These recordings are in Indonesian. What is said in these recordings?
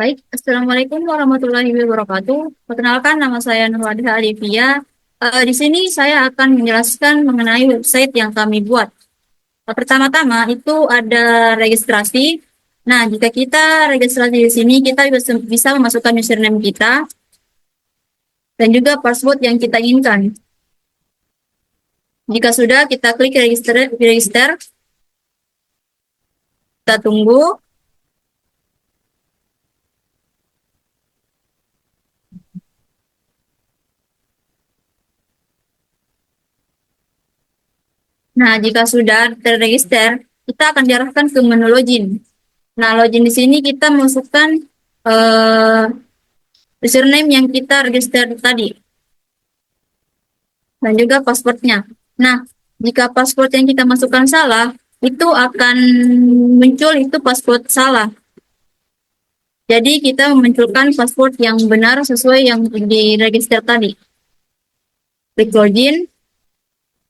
Baik, Assalamualaikum warahmatullahi wabarakatuh. Perkenalkan, nama saya Nurwadih Alifia. Di sini saya akan menjelaskan mengenai website yang kami buat. Pertama-tama itu ada registrasi. Nah, jika kita registrasi di sini, kita bisa memasukkan username kita dan juga password yang kita inginkan. Jika sudah, kita klik register, kita tunggu. Nah, jika sudah terregister, kita akan diarahkan ke menu login. Nah, login di sini kita masukkan eh, username yang kita register tadi dan juga passwordnya. Nah, jika password yang kita masukkan salah, itu akan muncul itu password salah. Jadi kita memunculkan password yang benar sesuai yang diregister tadi. Klik login.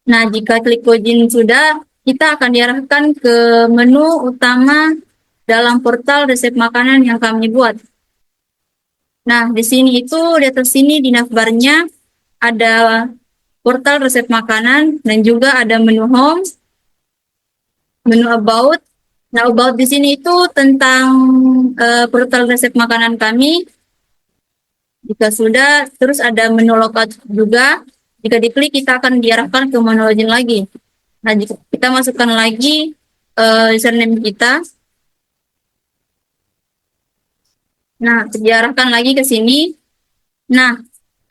Nah, jika klik login sudah, kita akan diarahkan ke menu utama dalam portal resep makanan yang kami buat. Nah, di sini itu di atas sini di navbarnya ada portal resep makanan dan juga ada menu home, menu about. Nah, about di sini itu tentang portal resep makanan kami. Jika sudah, terus ada menu logout juga. Jika diklik, kita akan diarahkan ke menu login lagi. Nah, jika kita masukkan lagi username kita. Nah, diarahkan lagi ke sini. Nah,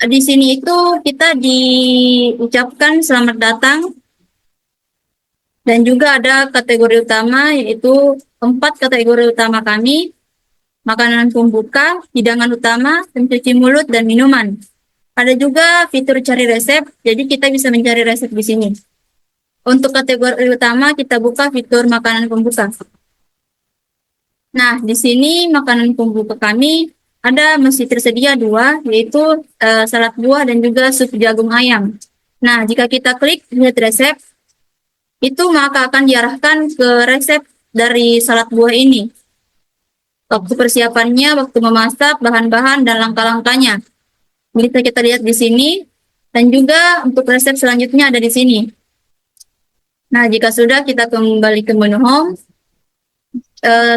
di sini itu kita diucapkan selamat datang dan juga ada kategori utama yaitu 4 kategori utama kami, makanan pembuka, hidangan utama, pencuci mulut, dan minuman. Ada juga fitur cari resep, jadi kita bisa mencari resep di sini. Untuk kategori utama kita buka fitur makanan pembuka. Nah, di sini makanan pembuka kami ada masih tersedia 2, yaitu salad buah dan juga sup jagung ayam. Nah, jika kita klik lihat resep, itu maka akan diarahkan ke resep dari salad buah ini. Waktu persiapannya, waktu memasak, bahan-bahan, dan langkah-langkahnya. Bisa kita lihat di sini, dan juga untuk resep selanjutnya ada di sini. Nah, jika sudah, kita kembali ke menu home.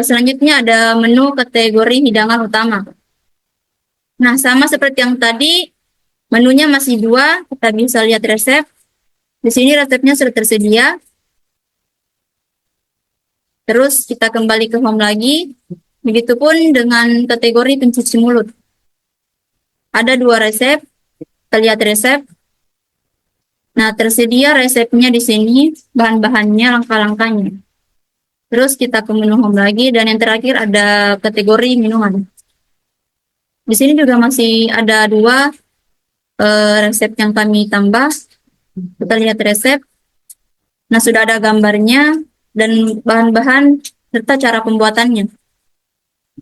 Selanjutnya ada menu kategori hidangan utama. Nah, sama seperti yang tadi, menunya masih 2, kita bisa lihat resep. Di sini resepnya sudah tersedia. Terus kita kembali ke home lagi. Begitupun dengan kategori pencuci mulut. Ada 2 resep, kita lihat resep. Nah, tersedia resepnya di sini, bahan-bahannya, langkah-langkahnya. Terus kita ke menu home lagi, dan yang terakhir ada kategori minuman. Di sini juga masih ada 2 resep yang kami tambah. Kita lihat resep. Nah, sudah ada gambarnya dan bahan-bahan serta cara pembuatannya.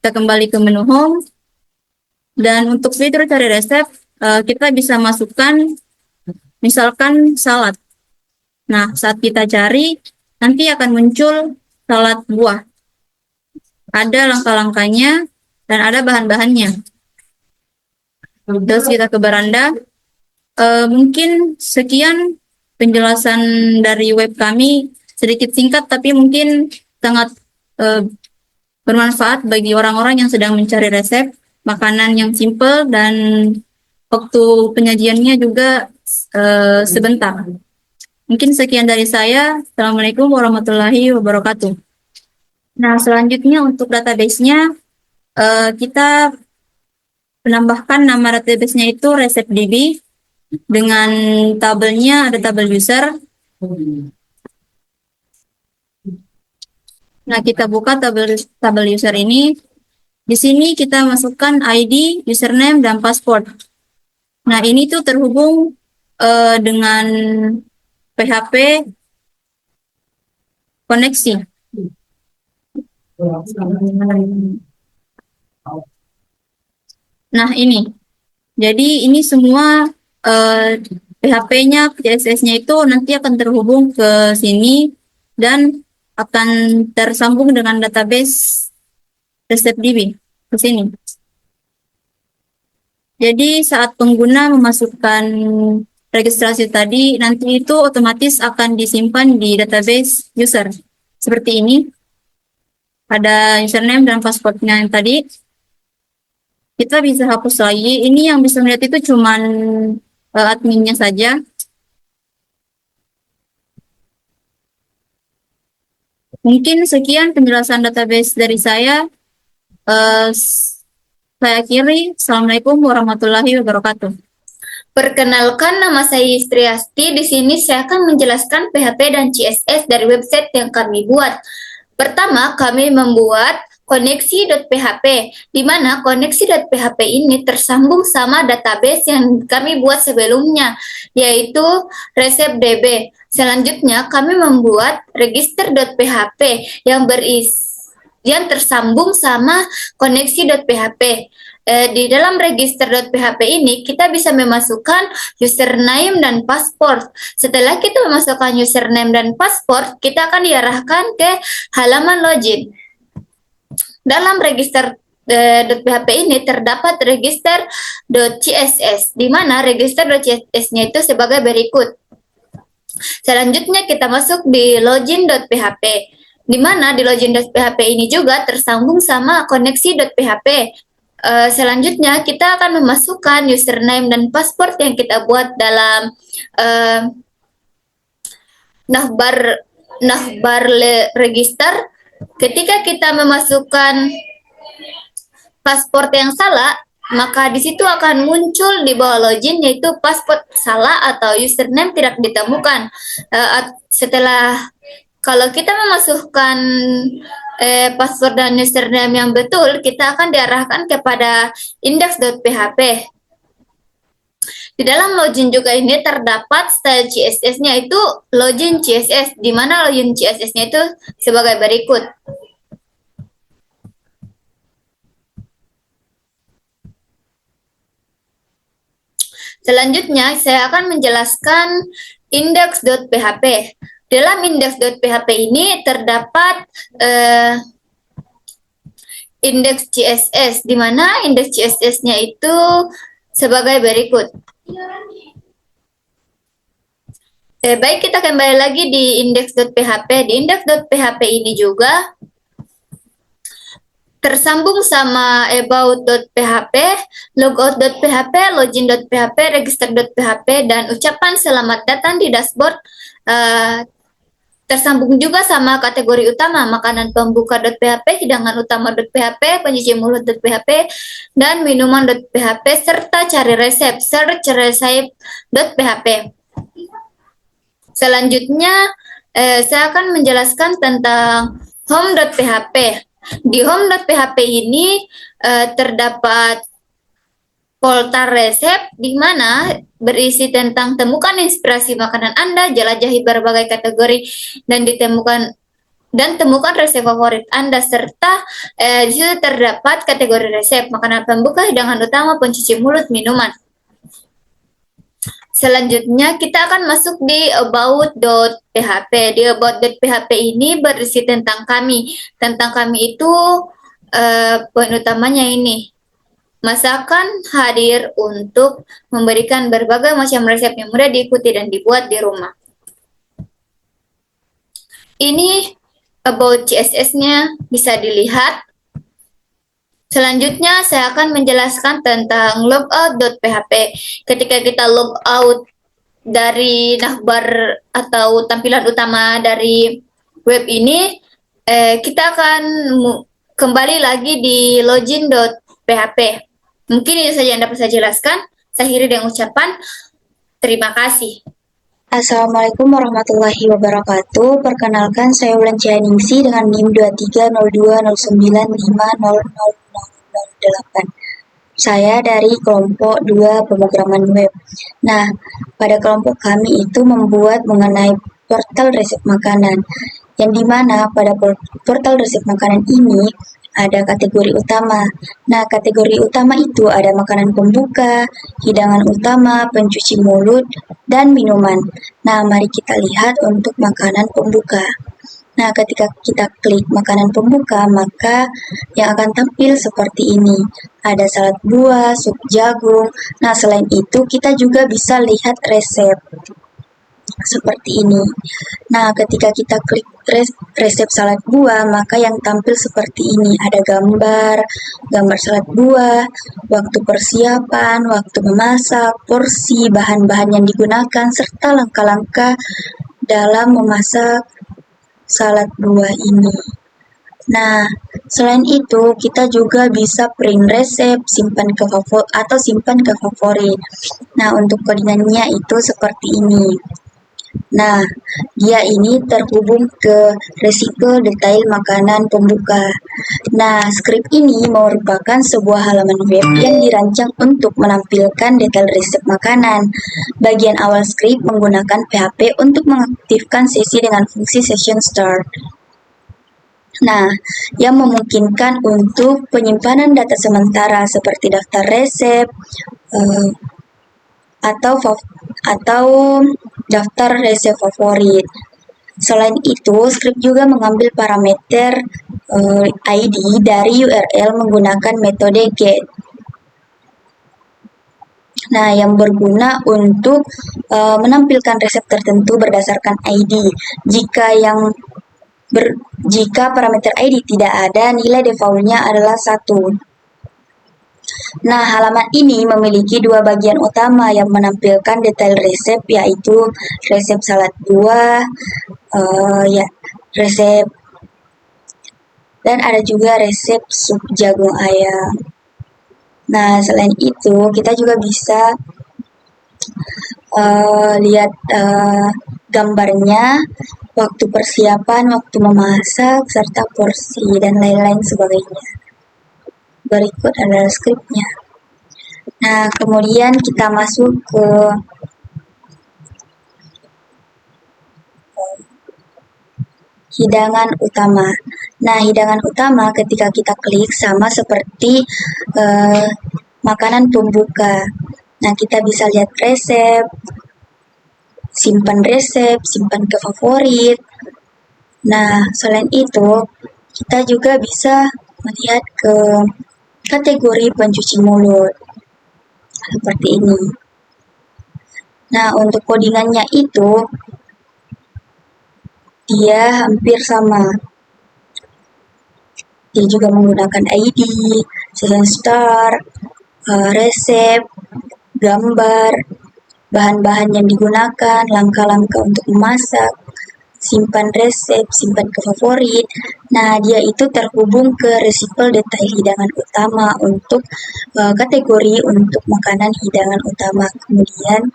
Kita kembali ke menu home. Dan untuk fitur cari resep, kita bisa masukkan misalkan salad. Nah, saat kita cari, nanti akan muncul salad buah. Ada langkah-langkahnya dan ada bahan-bahannya. Terus kita ke beranda. Mungkin sekian penjelasan dari web kami, sedikit singkat tapi mungkin sangat bermanfaat bagi orang-orang yang sedang mencari resep makanan yang simple dan waktu penyajiannya juga sebentar. Mungkin sekian dari saya. Assalamualaikum warahmatullahi wabarakatuh. Nah, selanjutnya untuk database-nya kita menambahkan nama database-nya itu ResepDB dengan tabelnya ada tabel user. Nah, kita buka tabel user ini. Di sini kita masukkan ID, username, dan password. Nah, ini tuh terhubung dengan PHP koneksi. Nah, ini. Jadi ini semua PHP-nya, CSS-nya itu nanti akan terhubung ke sini dan akan tersambung dengan database ResepDB ke sini. Jadi saat pengguna memasukkan registrasi tadi, nanti itu otomatis akan disimpan di database user. Seperti ini. Ada username dan passwordnya yang tadi. Kita bisa hapus lagi. Ini yang bisa melihat itu cuman adminnya saja. Mungkin sekian penjelasan database dari saya. Saya akhiri. Assalamualaikum warahmatullahi wabarakatuh. Perkenalkan, nama saya Istriasti. Di sini saya akan menjelaskan PHP dan CSS dari website yang kami buat. Pertama, kami membuat koneksi.php, di mana koneksi.php ini tersambung sama database yang kami buat sebelumnya, yaitu ReseptDB. Selanjutnya, kami membuat register.php yang tersambung sama koneksi.php. Di dalam register.php ini kita bisa memasukkan username dan password. Setelah kita memasukkan username dan password, kita akan diarahkan ke halaman login. Dalam register.php ini terdapat register.css, di mana register.css-nya itu sebagai berikut. Selanjutnya kita masuk di login.php, di mana di login.php ini juga tersambung sama koneksi.php. Selanjutnya kita akan memasukkan username dan password yang kita buat dalam navbar register. Ketika kita memasukkan password yang salah, maka di situ akan muncul di bawah login yaitu password salah atau username tidak ditemukan. Kalau kita memasukkan password dan username yang betul, kita akan diarahkan kepada index.php. Di dalam login juga ini terdapat style CSS-nya itu login CSS, di mana login CSS-nya itu sebagai berikut. Selanjutnya, saya akan menjelaskan index.php. Dalam index.php ini terdapat indeks CSS, di mana indeks CSS-nya itu sebagai berikut. Baik, kita kembali lagi di index.php. Di index.php ini juga tersambung sama about.php, logout.php, login.php, register.php, dan ucapan selamat datang di dashboard tersambung juga sama kategori utama, makanan pembuka.php, hidangan utama.php, pencuci mulut.php, dan minuman.php, serta cari resep, search resep.php. Selanjutnya, saya akan menjelaskan tentang home.php. Di home.php ini terdapat folder resep, di mana berisi tentang temukan inspirasi makanan Anda, jelajahi berbagai kategori dan temukan resep favorit Anda, serta di situ terdapat kategori resep, makanan pembuka, hidangan utama, pencuci mulut, minuman. Selanjutnya kita akan masuk di about.php. Di about.php ini berisi tentang kami. Tentang kami itu poin utamanya ini. Masakan hadir untuk memberikan berbagai macam resep yang mudah diikuti dan dibuat di rumah. Ini about CSS-nya bisa dilihat. Selanjutnya saya akan menjelaskan tentang logout.php. Ketika kita logout dari navbar atau tampilan utama dari web ini, kita akan kembali lagi di login.php. Mungkin itu saja yang dapat saya jelaskan. Saya akhiri dengan ucapan terima kasih. Assalamualaikum warahmatullahi wabarakatuh. Perkenalkan, saya Wulan Cianingsi dengan NIM 230209500008. Saya dari kelompok 2 pemrograman web. Nah, pada kelompok kami itu membuat mengenai portal resep makanan, yang dimana pada portal resep makanan ini ada kategori utama. Nah, kategori utama itu ada makanan pembuka, hidangan utama, pencuci mulut, dan minuman. Nah, mari kita lihat untuk makanan pembuka. Nah, ketika kita klik makanan pembuka, maka yang akan tampil seperti ini. Ada salad buah, sup jagung. Nah, selain itu kita juga bisa lihat resep seperti ini. Nah, ketika kita klik resep salad buah, maka yang tampil seperti ini. Ada gambar salad buah, waktu persiapan, waktu memasak, porsi, bahan-bahan yang digunakan, serta langkah-langkah dalam memasak salad buah ini. Nah, selain itu kita juga bisa print resep, simpan ke favorit. Nah, untuk codingannya itu seperti ini. Nah, dia ini terhubung ke resiko detail makanan pembuka. Nah, skrip ini merupakan sebuah halaman web yang dirancang untuk menampilkan detail resep makanan. Bagian awal skrip menggunakan PHP untuk mengaktifkan sesi dengan fungsi session start. Nah, yang memungkinkan untuk penyimpanan data sementara seperti daftar resep, atau daftar resep favorit. Selain itu, script juga mengambil parameter ID dari URL menggunakan metode get. Nah, yang berguna untuk menampilkan resep tertentu berdasarkan ID. Jika parameter ID tidak ada, nilai defaultnya adalah 1. Nah, halaman ini memiliki dua bagian utama yang menampilkan detail resep, yaitu resep salad buah, resep, dan ada juga resep sup jagung ayam. Nah, selain itu kita juga bisa lihat gambarnya, waktu persiapan, waktu memasak, serta porsi, dan lain-lain sebagainya. Berikut adalah skripnya. Nah, kemudian kita masuk ke hidangan utama. Nah, hidangan utama ketika kita klik sama seperti makanan pembuka. Nah, kita bisa lihat resep, simpan ke favorit. Nah, selain itu, kita juga bisa melihat ke kategori pencuci mulut seperti ini. Nah, untuk codingannya itu dia hampir sama. Dia juga menggunakan ID, session start, resep, gambar, bahan-bahan yang digunakan, langkah-langkah untuk memasak, simpan resep, simpan ke favorit. Nah, dia itu terhubung ke resipel detail hidangan utama untuk kategori untuk makanan hidangan utama. Kemudian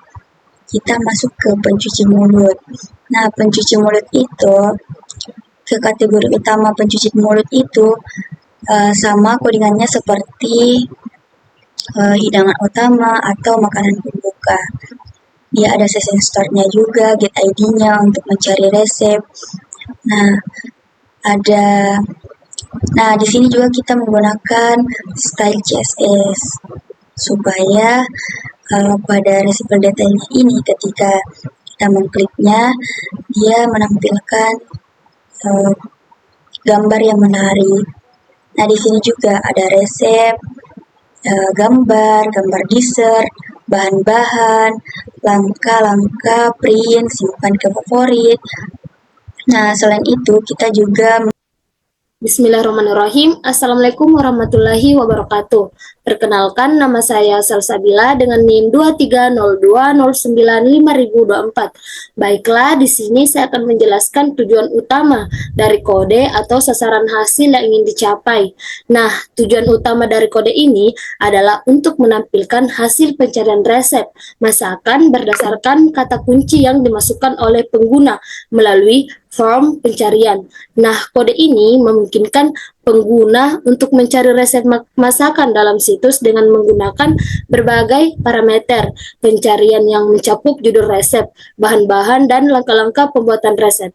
kita masuk ke pencuci mulut. Nah, pencuci mulut itu ke kategori utama pencuci mulut itu sama codingannya seperti hidangan utama atau makanan pembuka. Dia ada session start-nya juga, get ID-nya untuk mencari resep. Nah, di sini juga kita menggunakan style CSS supaya pada resipel detailnya ini ketika kita mengkliknya, dia menampilkan gambar yang menarik. Nah, di sini juga ada resep, gambar dessert, bahan-bahan, langkah-langkah, print, simpan ke favorit. Nah, selain itu kita juga Bismillahirrahmanirrahim. Assalamualaikum warahmatullahi wabarakatuh. Perkenalkan, nama saya Salsabila dengan NIM 2302095024. Baiklah, di sini saya akan menjelaskan tujuan utama dari kode atau sasaran hasil yang ingin dicapai. Nah, tujuan utama dari kode ini adalah untuk menampilkan hasil pencarian resep masakan berdasarkan kata kunci yang dimasukkan oleh pengguna melalui form pencarian. Nah, kode ini memungkinkan pengguna untuk mencari resep masakan dalam situs dengan menggunakan berbagai parameter pencarian yang mencakup judul resep, bahan-bahan, dan langkah-langkah pembuatan resep.